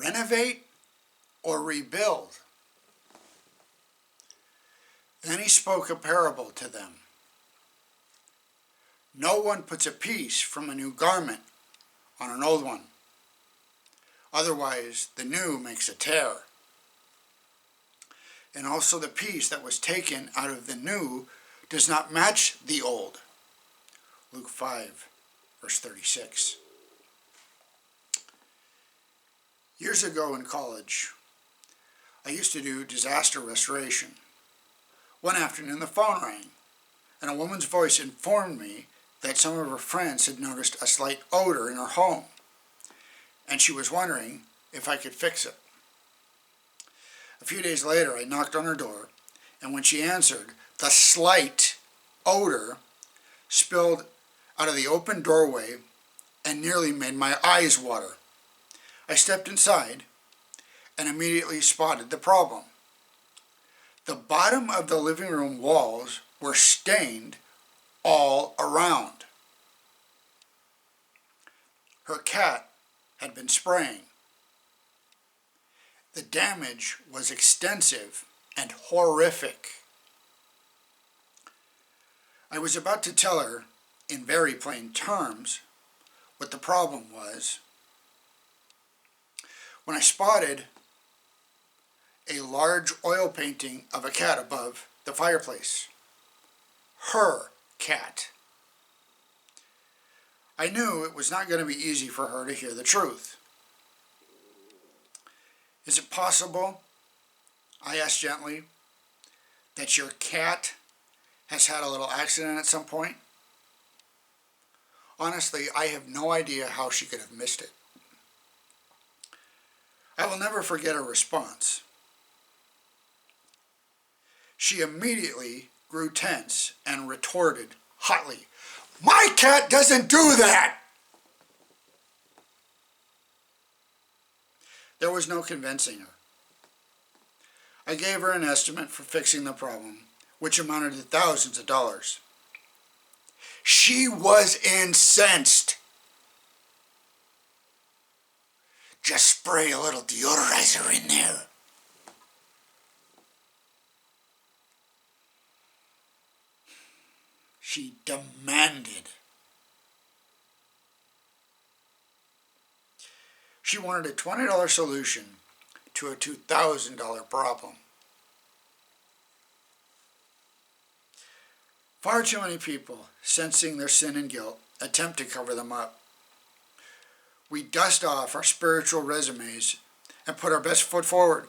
Renovate or rebuild? Then he spoke a parable to them. No one puts a piece from a new garment on an old one. Otherwise, the new makes a tear. And also the piece that was taken out of the new does not match the old. Luke 5, verse 36. Years ago in college, I used to do disaster restoration. One afternoon the phone rang, and a woman's voice informed me that some of her friends had noticed a slight odor in her home, and she was wondering if I could fix it. A few days later I knocked on her door, and when she answered, the slight odor spilled out of the open doorway and nearly made my eyes water. I stepped inside and immediately spotted the problem. The bottom of the living room walls were stained all around. Her cat had been spraying. The damage was extensive and horrific. I was about to tell her, in very plain terms, what the problem was, when I spotted a large oil painting of a cat above the fireplace. Her cat. I knew it was not going to be easy for her to hear the truth. Is it possible, I asked gently, that your cat has had a little accident at some point? Honestly, I have no idea how she could have missed it. I will never forget her response. She immediately grew tense and retorted hotly, "My cat doesn't do that!" There was no convincing her. I gave her an estimate for fixing the problem, which amounted to thousands of dollars. She was incensed. Just spray a little deodorizer in there. She demanded. She wanted a $20 solution to a $2,000 problem. Far too many people, sensing their sin and guilt, attempt to cover them up. We dust off our spiritual resumes and put our best foot forward,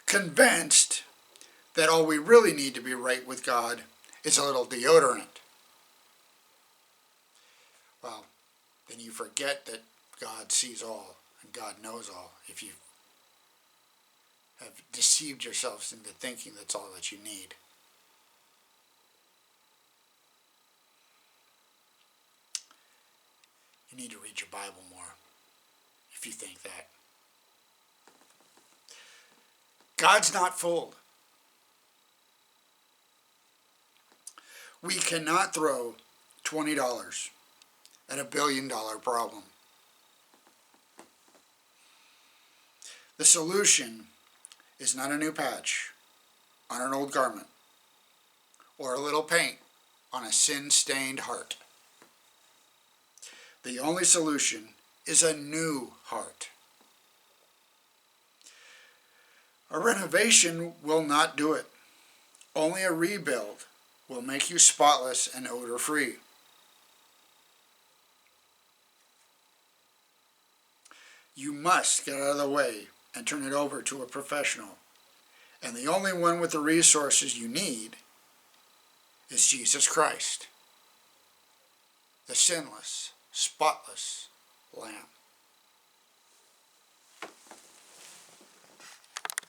convinced that all we really need to be right with God is a little deodorant. Well, then you forget that God sees all and God knows all if you have deceived yourselves into thinking that's all that you need. You need to read your Bible more if you think that. God's not fooled. We cannot throw $20 at a $1 billion problem. The solution is not a new patch on an old garment or a little paint on a sin-stained heart. The only solution is a new heart. A renovation will not do it. Only a rebuild will make you spotless and odor-free. You must get out of the way and turn it over to a professional. And the only one with the resources you need is Jesus Christ, the sinless, spotless Lamb.